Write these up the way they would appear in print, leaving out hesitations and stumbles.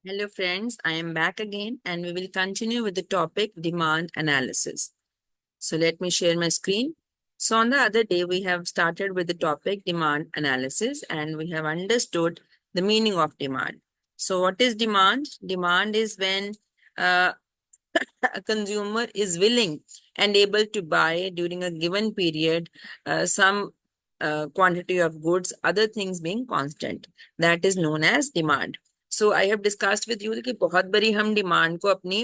Hello friends, I am back again and we will continue with the topic demand analysis. So let me share my screen. So on the other day we have started with the topic demand analysis and we have understood the meaning of demand. So what is demand? Demand is when uh, a consumer is willing and able to buy during a given period some quantity of goods, other things being constant. That is known as demand. So I have discussed with you कि बहुत बड़ी हम demand को अपनी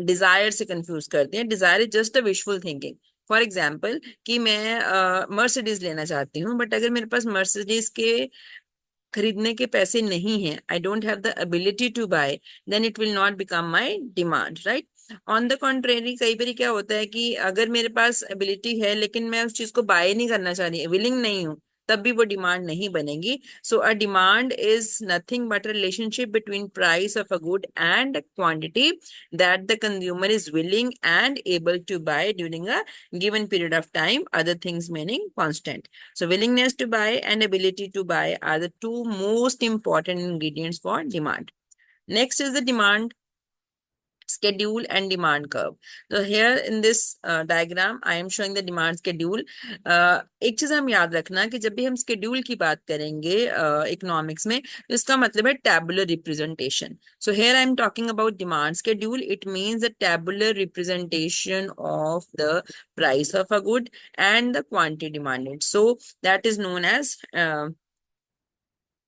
Dzire से confuse करते हैं. Desire is just a wishful thinking. For example कि मैं मर्सिडीज लेना चाहती हूँ, बट अगर मेरे पास मर्सिडीज के खरीदने के पैसे नहीं हैं, I don't have the ability to buy, then it will not become my demand, right. On the contrary कई बार क्या होता है कि अगर मेरे पास एबिलिटी है लेकिन मैं उस चीज को बाय नहीं करना चाह रही, विलिंग नहीं हूँ, तब भी वो डिमांड नहीं बनेगी. So a demand is nothing but relationship between price of a good and quantity that the consumer is willing and able to buy during a given period of time, other things meaning constant. So willingness to buy and ability to buy are the two most important ingredients for demand. Next is the demand schedule and demand curve. So here in this diagram I am showing the demand schedule. एक चीज हम याद रखना कि जब भी हम schedule की बात करेंगे इकोनॉमिक्स में, तो इसका मतलब है tabular representation. So here I am talking about demand schedule. It means a tabular representation of the price of a good and the quantity demanded. So that is known as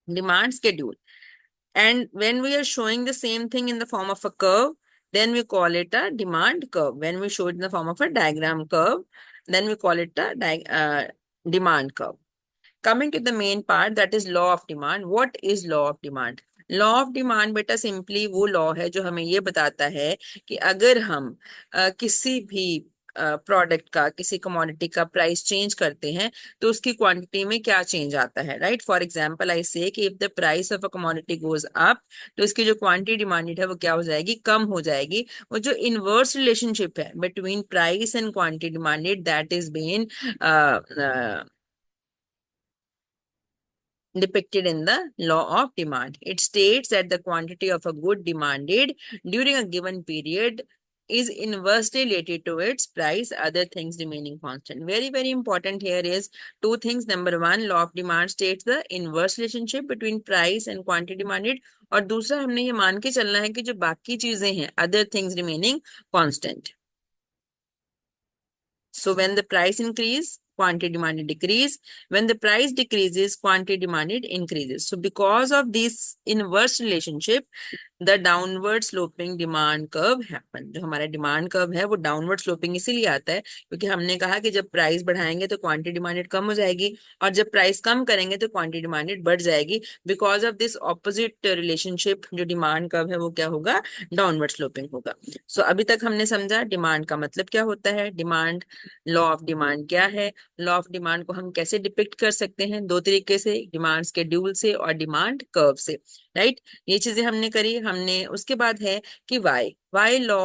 demand schedule. And when we are showing the same thing in the form of a curve, then we call it a demand curve. When we show it in the form of a diagram curve, then we call it a demand curve. Coming to the main part, that is law of demand. What is law of demand? Law of demand बेटा simply वो law है जो हमें ये बताता है कि अगर हम किसी भी प्रोडक्ट का, किसी कमोडिटी का प्राइस चेंज करते हैं तो उसकी क्वांटिटी में क्या चेंज आता है, राइट. फॉर एग्जांपल आई से कि if the price of a commodity goes up, तो इसकी जो क्वांटिटी डिमांडेड है वो क्या हो जाएगी, कम हो जाएगी. वो जो इनवर्स रिलेशनशिप है between price and quantity demanded, that is been depicted in the law of demand. It states that the quantity of a good demanded during a given period is inversely related to its price, other things remaining constant. Very, very important here is two things. Number one, law of demand states the inverse relationship between price and quantity demanded. और दूसरा हमने ये मान के चलना है कि जो बाकी चीजें हैं, other things remaining constant. So when the price increase, quantity demanded decrease. When the price decreases, quantity demanded increases. So because of this inverse relationship, the downward sloping demand curve happen. जो हमारा demand curve है वो downward sloping इसीलिए आता है क्योंकि हमने कहा कि जब प्राइस बढ़ाएंगे तो क्वांटिटी डिमांडेड कम हो जाएगी और जब प्राइस कम करेंगे तो क्वांटिटी डिमांडेड बढ़ जाएगी. Because of this opposite relationship जो डिमांड कर्व है वो क्या होगा, डाउनवर्ड स्लोपिंग होगा. सो अभी तक हमने समझा डिमांड का मतलब क्या होता है, डिमांड, लॉ ऑफ डिमांड क्या है, लॉ ऑफ डिमांड को हम कैसे डिपिक्ट कर सकते हैं, दो तरीके से, डिमांड स्केड्यूल से और डिमांड कर्व से, राइट. ये चीजें हमने करी. हमने उसके बाद है कि why law,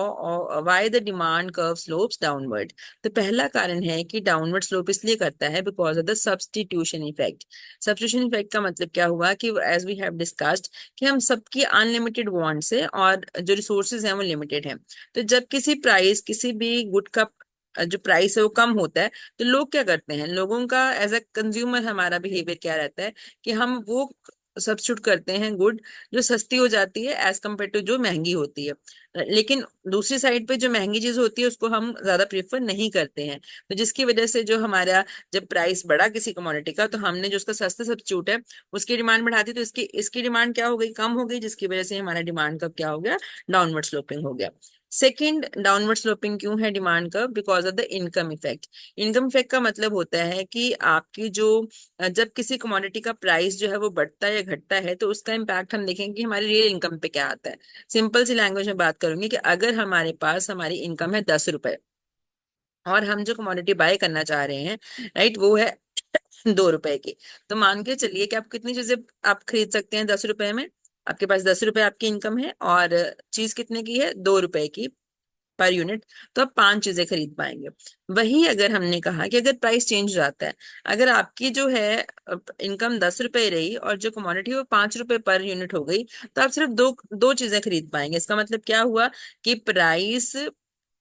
why the demand curve slopes downward. तो पहला कारण है कि डाउनवर्ड स्लोप इसलिए करता है because of the substitution effect. Substitution effect का मतलब क्या हुआ कि एज वी हैव डिस्कस्ड कि हम सबकी अनलिमिटेड वांट्स है और जो रिसोर्सेज हैं वो लिमिटेड है. तो जब किसी प्राइस, किसी भी गुड का जो प्राइस है वो कम होता है, तो लोग क्या करते हैं, लोगों का एज अ कंज्यूमर हमारा बिहेवियर क्या रहता है कि हम वो सब्स्टिट्यूट करते हैं गुड जो सस्ती हो जाती है एज कम्पेयर टू जो महंगी होती है. लेकिन दूसरी साइड पे जो महंगी चीज होती है उसको हम ज्यादा प्रेफर नहीं करते हैं. तो जिसकी वजह से जो हमारा जब प्राइस बढ़ा किसी कमोडिटी का, तो हमने जो उसका सस्ता सब्स्टिट्यूट है उसकी डिमांड बढ़ा दी, तो इसकी इसकी डिमांड क्या हो गई, कम हो गई, जिसकी वजह से हमारा डिमांड कब क्या हो गया, डाउनवर्ड स्लोपिंग हो गया. सेकेंड, डाउनवर्ड स्लोपिंग क्यों है डिमांड का, because of the income effect. Income effect का मतलब होता है कि आपकी जो जब किसी कमोडिटी का प्राइस जो है वो बढ़ता है या घटता है तो उसका इम्पैक्ट हम देखेंगे कि हमारी रियल इनकम पे क्या आता है. सिंपल सी लैंग्वेज में बात करूंगी कि अगर हमारे पास हमारी इनकम है 10 रुपए और हम जो कमोडिटी बाय करना चाह रहे हैं, राइट, वो है 2 रुपए की, तो मान के चलिए कि आप कितनी चीजें आप खरीद सकते हैं 10 रुपए में. आपके पास 10 रुपए आपकी इनकम है और चीज कितने की है, 2 रुपए की. पर यूनिट, तो आप 5 चीजें खरीद पाएंगे। वही अगर हमने कहा कि अगर प्राइस चेंज हो जाता है, अगर आपकी जो है इनकम 10 रुपए रही और जो कमोडिटी वो 5 रुपए पर यूनिट हो गई, तो आप सिर्फ दो दो चीजें खरीद पाएंगे। इसका मतलब क्या हुआ कि प्राइस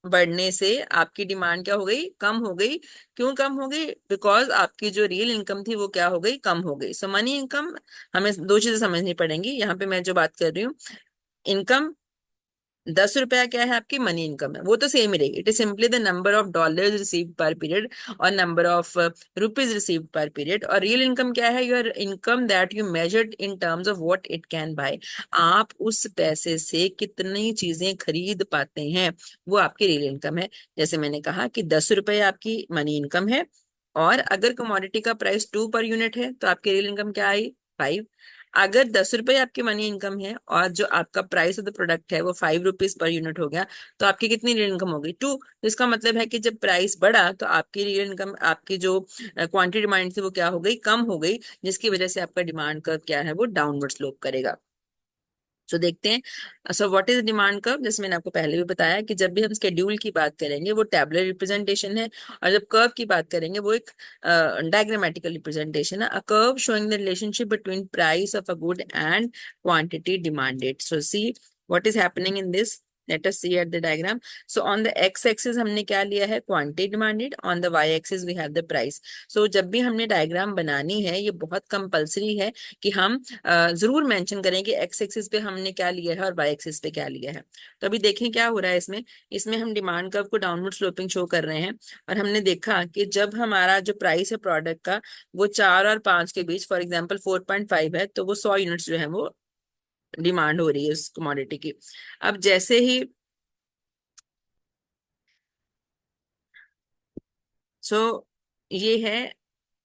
बढ़ने से आपकी डिमांड क्या हो गई, कम हो गई। क्यों कम हो गई? बिकॉज आपकी जो रियल इनकम थी वो क्या हो गई, कम हो गई। सो मनी इनकम, हमें दो चीजें समझनी पड़ेंगी यहाँ पे। मैं जो बात कर रही हूँ, इनकम 10 रुपया क्या है, आपकी मनी इनकम है, वो तो सेम ही रहेगी। It is simply the number of dollars received पर पीरियड और नंबर ऑफ रुपीज रिसीव्ड पर पीरियड। और रियल इनकम क्या है? Your income that you measured in terms of what it can buy. आप उस पैसे से कितनी चीजें खरीद पाते हैं, वो आपकी रियल इनकम है। जैसे मैंने कहा कि 10 रुपए आपकी मनी इनकम है, और अगर कमोडिटी का प्राइस 2 पर यूनिट है तो आपकी रियल इनकम क्या आई, 5। अगर 10 रुपए आपकी मनी इनकम है और जो आपका प्राइस ऑफ द प्रोडक्ट है वो 5 रुपीज पर यूनिट हो गया, तो आपकी कितनी रियल इनकम होगी, 2। तो इसका मतलब है कि जब प्राइस बढ़ा तो आपकी रियल इनकम, आपकी जो क्वांटिटी डिमांड थी वो क्या हो गई, कम हो गई, जिसकी वजह से आपका डिमांड कर्व क्या है, वो डाउनवर्ड स्लोप करेगा। सो देखते हैं। So what is demand curve? जैसे मैंने आपको पहले भी बताया कि जब भी हम स्केड्यूल की बात करेंगे वो टैबुलर रिप्रेजेंटेशन है, और जब कर्व की बात करेंगे वो एक डायग्रामेटिकल रिप्रेजेंटेशन है। A curve showing the relationship between price of a good and quantity demanded. So see what is happening in this, let us see at the diagram. So on the x axis हमने क्या लिया है, quantity demanded, on the y axis we have the price. So जब भी हमने diagram बनानी है, ये बहुत कंपलसरी है कि हम जरूर मेंशन करें कि एक्स एक्सिस पे हमने क्या लिया है और वाई एक्सिस पे क्या लिया है। तो अभी देखें क्या हो रहा है इसमें। इसमें हम डिमांड कर्व को डाउनवर्ड स्लोपिंग शो कर रहे हैं, और हमने देखा कि जब हमारा जो प्राइस है प्रोडक्ट का वो 4 और 5 के बीच, फॉर एग्जाम्पल 4.5 है, तो वो 100 यूनिट्स जो है वो डिमांड हो रही है उस कमोडिटी की। अब जैसे ही, सो ये है,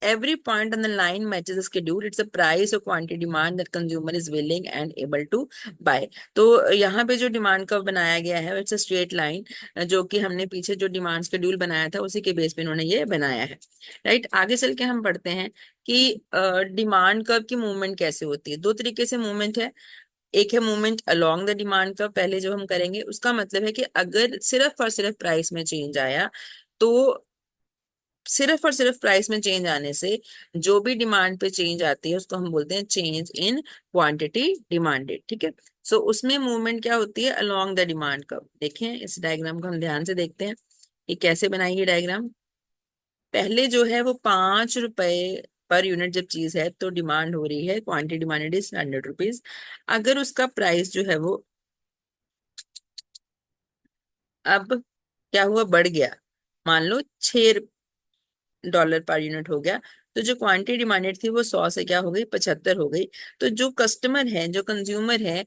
every point on the line matches the schedule. It's a price or quantity demand that consumer is willing and able to buy. तो यहाँ पे जो डिमांड कर्व बनाया गया है इट्स अ स्ट्रेट लाइन, जो कि हमने पीछे जो डिमांड शेड्यूल बनाया था उसी के बेस पे इन्होंने ये बनाया है। राइट, आगे चल के हम पढ़ते हैं कि डिमांड कर्व की मूवमेंट कैसे होती है। दो तरीके से मूवमेंट है। एक है movement along the demand curve, पहले जो हम करेंगे उसका मतलब है कि अगर सिर्फ और सिर्फ प्राइस में चेंज आया, तो सिर्फ और सिर्फ प्राइस में चेंज आने से जो भी डिमांड पे चेंज आती है उसको हम बोलते हैं चेंज इन क्वांटिटी डिमांडेड। ठीक है। सो उसमें मूवमेंट क्या होती है, अलोंग द डिमांड कर्व। देखें इस डायग्राम को हम ध्यान से देखते हैं कि कैसे बनाई है डायग्राम। पहले जो है वो 5 रुपए पर यूनिट जब चीज है तो डिमांड हो रही है, क्वांटिटी डिमांडेड इज 100 रुपीज। अगर उसका प्राइस जो है वो अब क्या हुआ, बढ़ गया, मान लो $6 पर यूनिट हो गया, तो जो क्वांटिटी डिमांडेड थी वो 100 से क्या हो गई, 75 हो गई। तो जो कस्टमर है, जो कंज्यूमर है,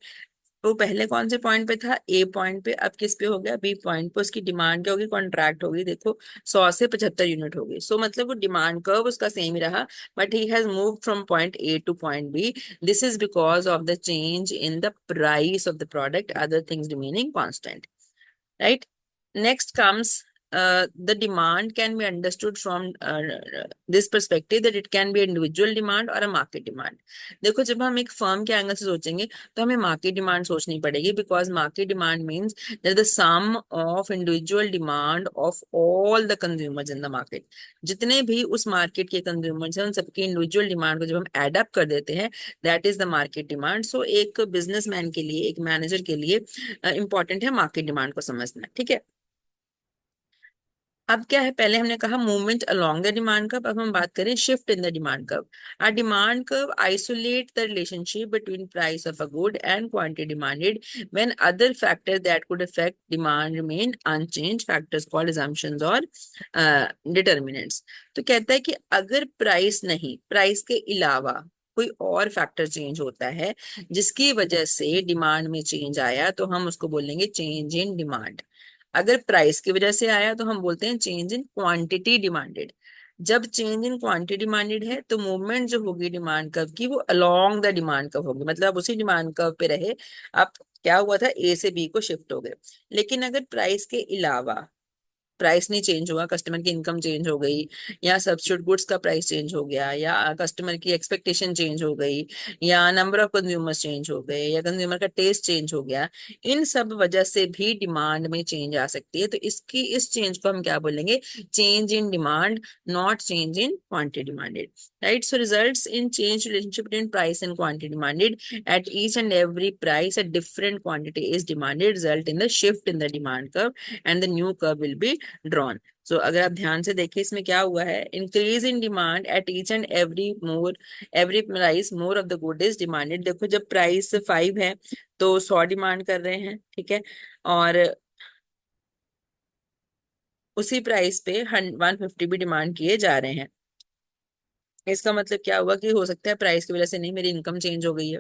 वो पहले कौन से पॉइंट पे था, ए पॉइंट पे, अब किस पे हो गया, बी पॉइंट पे। उसकी डिमांड क्या होगी, कॉन्ट्रैक्ट होगी। देखो 100 से 75 यूनिट हो गई। सो मतलब वो डिमांड कर्व उसका सेम ही रहा, but he has move from point A to point B. This is because of the change in the price of the product, other things remaining constant. Right? Next comes the demand can be understood from this perspective that it can be individual demand or a market demand. देखो जब हम एक firm के angle से सोचेंगे तो हमें market demand सोचनी पड़ेगी, because market demand means that the sum of individual demand of all the consumers in the market. जितने भी उस मार्केट के कंज्यूमर्स हैं उन सबकी इंडिविजुअल डिमांड को जब हम एड अप कर देते हैं, that is the market demand. So एक बिजनेसमैन के लिए, एक मैनेजर के लिए इंपॉर्टेंट है मार्केट डिमांड को समझना। ठीक है। अब क्या है, पहले हमने कहा movement along the demand curve, अब हम बात करें shift in the demand curve. A demand curve isolate the relationship between price of a good and quantity demanded when other factors that could affect demand remain unchange, factors called assumptions और determinants. तो कहता है कि अगर price नहीं, price के अलावा कोई और फैक्टर चेंज होता है जिसकी वजह से डिमांड में चेंज आया, तो हम उसको बोलेंगे चेंज इन डिमांड। अगर प्राइस की वजह से आया तो हम बोलते हैं चेंज इन क्वांटिटी डिमांडेड। जब चेंज इन क्वांटिटी डिमांडेड है तो मूवमेंट जो होगी डिमांड कर्व की वो अलोंग द डिमांड कर्व होगी, मतलब आप उसी डिमांड कर्व पे रहे। आप क्या हुआ था, ए से बी को शिफ्ट हो गए। लेकिन अगर प्राइस के अलावा प्राइस नहीं चेंज हुआ, कस्टमर की इनकम चेंज हो गई, या सब्स्टिट्यूट गुड्स का प्राइस चेंज हो गया, या कस्टमर की एक्सपेक्टेशन चेंज हो गई, या नंबर ऑफ कंज्यूमर्स चेंज हो गए, या कंज्यूमर का टेस्ट चेंज हो गया, इन सब वजह से भी डिमांड में चेंज आ सकती है। तो इस चेंज को हम क्या बोलेंगे? Change in demand, not change in quantity demanded, right? So results in change relationship between price and quantity demanded. At each and every price, a different quantity is demanded, result in the shift in the demand curve, and the new curve will be drawn. So अगर आप ध्यान से देखिए इसमें क्या हुआ है, increase in demand at each and every price more of the good is demanded. देखो जब प्राइस 5 है तो 100 डिमांड कर रहे हैं, ठीक है, और उसी प्राइस पे 150 भी डिमांड किए जा रहे हैं। इसका मतलब क्या हुआ कि हो सकता है प्राइस की वजह से नहीं, मेरी इनकम चेंज हो गई है,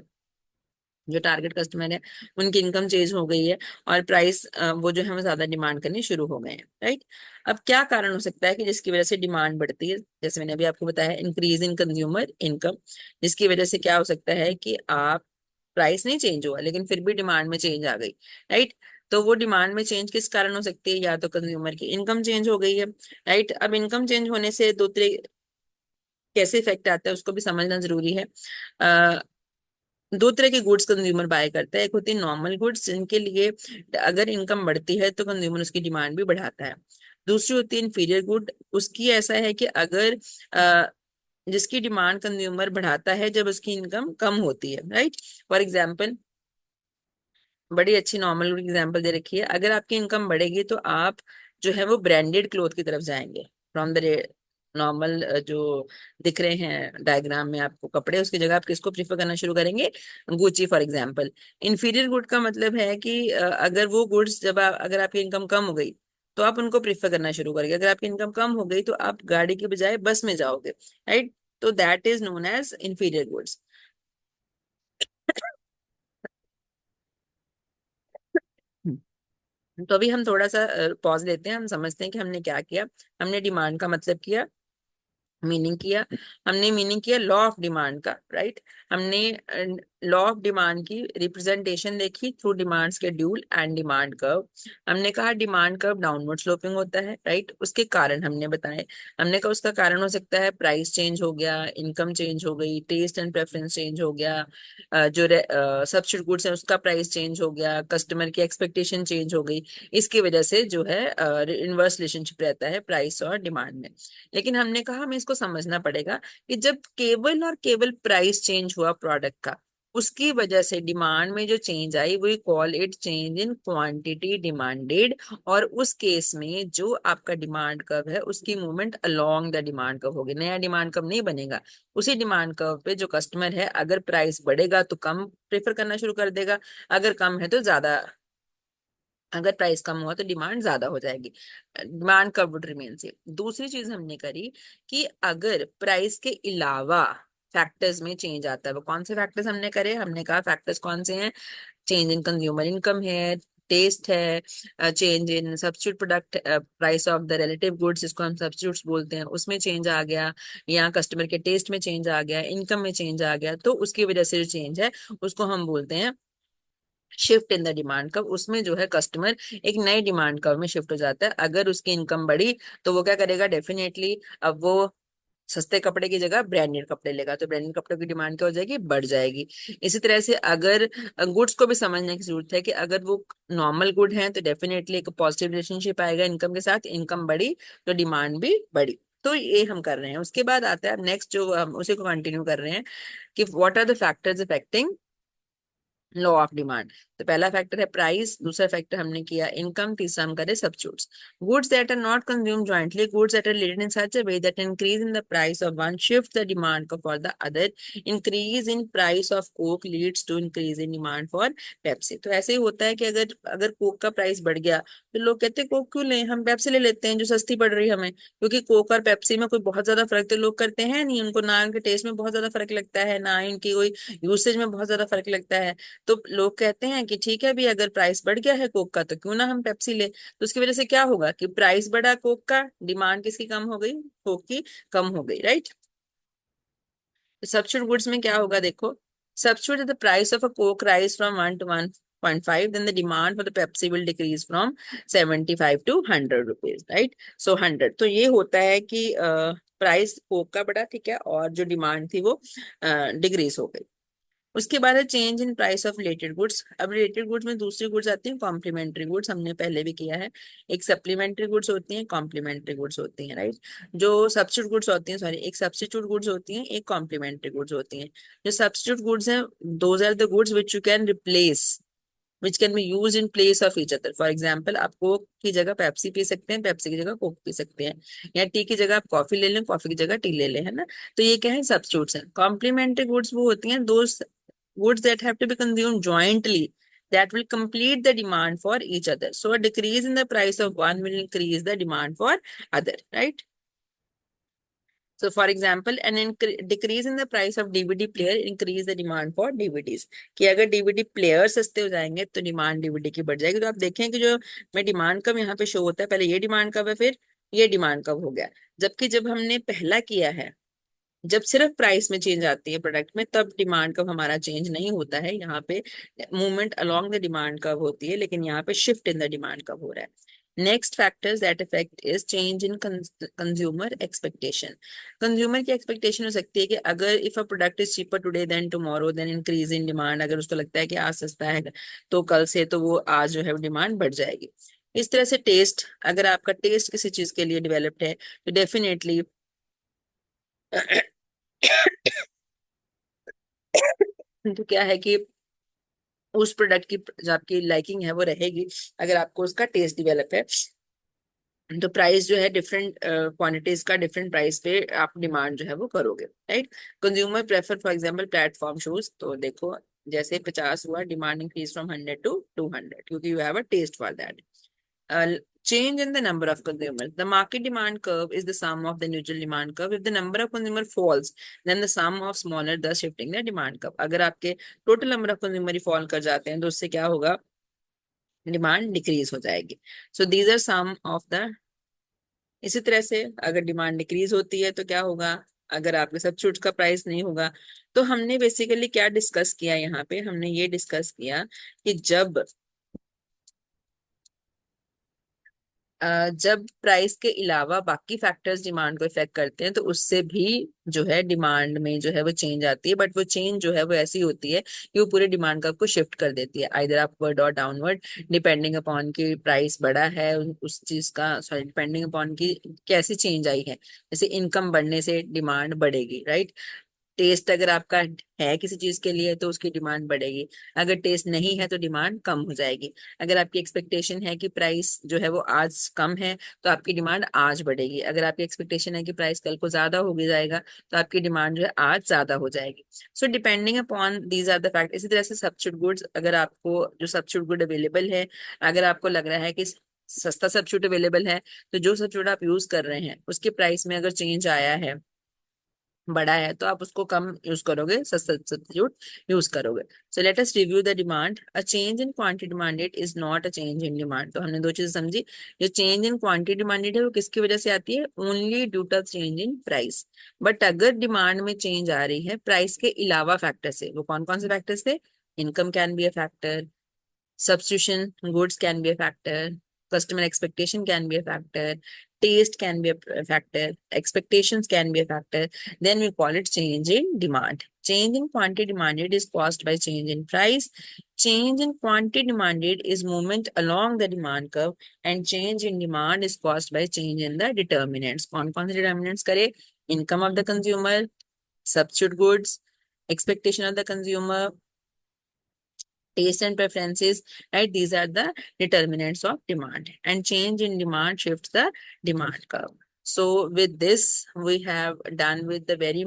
जो टारगेट कस्टमर है उनकी इनकम चेंज हो गई है, और प्राइस वो जो है वो ज्यादा डिमांड करनी शुरू हो गए हैं, राइट? अब क्या कारण हो सकता है कि जिसकी वजह से डिमांड बढ़ती है? जैसे मैंने अभी आपको बताया, इंक्रीज इन कंज्यूमर इनकम, जिसकी वजह से क्या हो सकता है कि आप प्राइस नहीं चेंज हुआ लेकिन फिर भी डिमांड में चेंज आ गई, राइट? तो वो डिमांड में चेंज किस कारण हो सकती है? या तो कंज्यूमर की इनकम चेंज हो गई है, राइट? अब इनकम चेंज होने से दो तरह कैसे इफेक्ट आता है उसको भी समझना जरूरी है। दो तरह के गुड्स कंज्यूमर बाय करता है। एक होती है नॉर्मल गुड्स, जिनके लिए अगर इनकम बढ़ती है तो कंज्यूमर उसकी डिमांड भी बढ़ाता है। दूसरी होती है इंफीरियर गुड, उसकी ऐसा है कि अगर अ, जिसकी डिमांड कंज्यूमर बढ़ाता है जब उसकी इनकम कम होती है, राइट? फॉर एग्जाम्पल, बड़ी अच्छी नॉर्मल एग्जांपल दे रखी है, अगर आपकी इनकम बढ़ेगी तो आप जो है वो ब्रांडेड क्लोथ की तरफ जाएंगे फ्रॉम द नॉर्मल जो दिख रहे हैं डायग्राम में आपको कपड़े, उसकी जगह आप किसको प्रीफर करना शुरू करेंगे? Gucci for example. Inferior good का मतलब है कि अगर वो गुड्स जब अगर आपकी इनकम कम हो गई तो आप उनको प्रीफर करना शुरू करेंगे। अगर आपकी इनकम कम हो गई तो आप गाड़ी की बजाय बस में जाओगे, राइट? तो that is known as inferior goods. तो अभी हम थोड़ा सा पॉज लेते हैं, हम समझते हैं कि हमने क्या किया। हमने डिमांड का मतलब किया, मीनिंग किया, हमने मीनिंग किया लॉ ऑफ डिमांड का, राइट? हमने लॉ ऑफ डिमांड की रिप्रेजेंटेशन देखी through demand schedule and demand curve. हमने कहा डिमांड कर्व डाउनवर्ड स्लोपिंग होता है, राइट? उसके कारण हमने बताए। हमने कहा उसका कारण हो सकता है प्राइस चेंज हो गया, इनकम चेंज हो गई, टेस्ट एंड प्रेफरेंस चेंज हो गया, जो सब्स्टिट्यूट गुड्स है उसका प्राइस चेंज हो गया, कस्टमर की एक्सपेक्टेशन चेंज हो गई। इसकी वजह से जो है इनवर्स रिलेशनशिप रहता है प्राइस और डिमांड में। लेकिन हमने कहा हमें इसको समझना पड़ेगा कि जब केवल और केवल प्राइस चेंज हुआ प्रोडक्ट का, उसकी वजह से डिमांड में जो चेंज आई, we call it change in quantity demanded. और उस केस में जो आपका डिमांड कर्व है उसकी movement along the demand curve होगी, नया डिमांड कर्व नहीं बनेगा। उसी डिमांड कर्व पे जो कस्टमर है अगर प्राइस बढ़ेगा तो कम प्रेफर करना शुरू कर देगा, अगर कम है तो ज्यादा, अगर प्राइस कम हुआ तो डिमांड ज्यादा हो जाएगी, demand curve would remain same. दूसरी चीज हमने करी कि अगर प्राइस के अलावा फैक्टर्स में चेंज आता है, वो कौन से फैक्टर्स हमने करे? हमने कहा फैक्टर्स कौन से हैं? चेंज इन कंज्यूमर इनकम है, टेस्ट है, change in substitute product price of the relative goods, जिसको हम सब्स्टिट्यूट्स बोलते हैं, उसमें चेंज आ गया, या कस्टमर के टेस्ट में चेंज आ गया, इनकम में चेंज आ गया, तो उसकी वजह से जो चेंज है उसको हम बोलते हैं shift in the demand curve. उसमें जो है कस्टमर एक नई डिमांड कर्व में शिफ्ट हो जाता है। अगर उसकी इनकम बढ़ी तो वो क्या करेगा? डेफिनेटली अब वो सस्ते कपड़े की जगह ब्रांडेड कपड़े लेगा, तो ब्रांडेड कपड़ों की डिमांड क्या हो जाएगी? बढ़ जाएगी। इसी तरह से अगर गुड्स को भी समझने की जरूरत है कि अगर वो नॉर्मल गुड है तो डेफिनेटली एक पॉजिटिव रिलेशनशिप आएगा इनकम के साथ, इनकम बढ़ी तो डिमांड भी बढ़ी। तो ये हम कर रहे हैं। उसके बाद आता है नेक्स्ट, जो हम उसी को कंटिन्यू कर रहे हैं कि what are the factors affecting law of demand. तो पहला फैक्टर है प्राइस, दूसरा फैक्टर हमने किया इनकम, तीसरा हम करे substitutes. Goods that are not consume jointly, goods that are related in such a way that increase in the price of one shifts the demand for the other. Increase in price of coke leads to increase in demand for Pepsi. तो ऐसे ही होता है कि अगर अगर Coke का price बढ़ गया तो लोग कहते हैं कोक क्यों लें, हम पेप्सी ले लेते हैं जो सस्ती पड़ रही है हमें, क्योंकि कोक और पेप्सी में कोई बहुत ज्यादा फर्क तो लोग करते हैं नहीं, उनको ना उनके टेस्ट में बहुत ज्यादा फर्क लगता है, ना इनकी कोई यूसेज में बहुत ज्यादा फर्क लगता है। तो लोग कहते हैं कि ठीक है भी, अगर प्राइस बढ़ गया है कोक का तो क्यों ना हम पेप्सी ले। तो उसकी वजह से क्या होगा कि प्राइस बढ़ा कोक का, डिमांड किसकी कम हो गई? कोक की कम हो गई, राइट? सब्स्टिट्यूट गुड्स में क्या होगा देखो, substitute the price of a Coke rise from 1 to 1 0.5, then the demand for the Pepsi will decrease from 75 to 100 rupees, right? So 100, तो ये होता है कि प्राइस कोक का बढ़ा, ठीक है, और जो डिमांड थी वो डिक्रीज हो गई। उसके बाद है change in price of related goods. अब रिलेटेड गुड्स में दूसरी गुड्स आती हैं कॉम्प्लीमेंट्री गुड्स, हमने पहले भी किया है। एक सप्लीमेंट्री गुड्स होती हैं, कॉम्प्लीमेंट्री गुड्स होती हैं, राइट। जो सब्स्टिट्यूट गुड्स होती हैं, सॉरी, एक सब्स्टिट्यूट गुड्स होती हैं, एक कॉम्प्लीमेंट्री गुड्स होती हैं। जो सब्स्टिट्यूट गुड्स हैं, those are the goods which you can replace, which can be use in place of each other. For example, आप कोक की जगह पेप्सी पी सकते हैं, पेप्सी की जगह कोक पी सकते हैं, या टी की जगह आप कॉफी ले लें, कॉफी की जगह टी ले लें, है ना। तो ये क्या है, सब्स्टिट्यूट्स हैं। कॉम्प्लीमेंट्री गुड्स वो होती हैं दो goods that have to be consumed jointly that will complete the demand for each other. So a decrease in the price of one will increase the demand for other, right? So for example, decrease in the price of DVD player increase the demand for DVDs. कि अगर DVD player सस्ते हो जाएंगे तो demand DVD की बढ़ जाएगी। तो आप देखें कि जो मैं डिमांड कब यहाँ पे शो होता है, पहले ये डिमांड कब है, फिर ये डिमांड कब हो गया। जबकि जब हमने पहला किया है, जब सिर्फ प्राइस में चेंज आती है प्रोडक्ट में, तब डिमांड कर्व हमारा चेंज नहीं होता है। यहाँ पे movement along the demand curve होती है, लेकिन यहाँ पे shift in the demand curve हो रहा है। Next factors that effect is change in consumer expectation. Consumer की एक्सपेक्टेशन हो सकती है कि अगर if a product is cheaper today then tomorrow then increase in demand. अगर उसको लगता है कि आज सस्ता है तो कल से तो वो आज जो है डिमांड बढ़ जाएगी। इस तरह से टेस्ट, अगर आपका टेस्ट किसी चीज के लिए डेवलप्ड है तो डेफिनेटली तो क्या है कि उस प्रोडक्ट की जो आपकी लाइकिंग है वो रहेगी, अगर आपको उसका टेस्ट डेवलप है। तो प्राइस जो है डिफरेंट क्वांटिटीज का डिफरेंट प्राइस पे आप डिमांड जो है वो करोगे, right. Consumer prefer for example platform shoes, तो देखो जैसे 50 हुआ, डिमांड इंक्रीज फ्रॉम 100 to 200 क्योंकि you have a taste for that. Change in the number of consumers. The market demand curve is the sum of the neutral demand curve. If the number of consumer falls, then the sum of smaller, thus shifting the demand curve. अगर आपके total number of consumer he fall कर जाते हैं तो उससे क्या होगा, demand decrease हो जाएगी। So these are some of the, इसी तरह से अगर डिमांड डिक्रीज होती है तो क्या होगा, अगर आपके सब्स्टिट्यूट का प्राइस नहीं होगा। तो हमने बेसिकली क्या डिस्कस किया यहाँ पे, हमने ये डिस्कस किया कि जब प्राइस के अलावा बाकी फैक्टर्स डिमांड को इफेक्ट करते हैं तो उससे भी जो है डिमांड में जो है वो चेंज आती है। बट वो चेंज जो है वो ऐसी होती है कि वो पूरे डिमांड कर्व को शिफ्ट कर देती है, आइदर अपवर्ड और डाउनवर्ड, डिपेंडिंग अपॉन की प्राइस बढ़ा है उस चीज का, सॉरी, डिपेंडिंग अपॉन की कैसी चेंज आई है। जैसे इनकम बढ़ने से डिमांड बढ़ेगी, राइट। टेस्ट अगर आपका है किसी चीज के लिए तो उसकी डिमांड बढ़ेगी, अगर टेस्ट नहीं है तो डिमांड कम हो जाएगी। अगर आपकी एक्सपेक्टेशन है कि प्राइस जो है वो आज कम है तो आपकी डिमांड आज बढ़ेगी। अगर आपकी एक्सपेक्टेशन है कि प्राइस कल को ज्यादा हो गया जाएगा तो आपकी डिमांड जो है आज ज्यादा हो जाएगी। So depending upon these are the fact. इसी तरह से सब्स्टिट्यूट गुड्स, अगर आपको जो सब्स्टिट्यूट गुड अवेलेबल है, अगर आपको लग रहा है कि सस्ता सब्स्टिट्यूट अवेलेबल है, तो जो सब्स्टिट्यूट आप यूज कर रहे हैं उसके प्राइस में अगर चेंज आया है, बड़ा है, तो आप उसको कम यूज करोगे, सस्ता सब्स्टिट्यूट यूज करोगे। So let us review the demand. A change in quantity demanded is not a change in demand. तो हमने दो चीजें समझी। जो चेंज इन क्वांटिटी डिमांडेड है वो किसकी वजह से आती है, only due to change in price. But अगर डिमांड में चेंज आ रही है प्राइस के अलावा फैक्टर से, वो कौन कौन से फैक्टर्स थे, income can be a factor, substitution goods can be a factor, customer expectation can be a factor, taste can be a factor, expectations can be a factor. Then we call it change in demand. Change in quantity demanded is caused by change in price. Change in quantity demanded is movement along the demand curve, and change in demand is caused by change in the determinants. कौन-कौन से determinants करे, income of the consumer, substitute goods, expectation of the consumer, taste and preferences, right? These are the determinants of demand, and change in demand shifts the demand curve. So with this, we have done with the very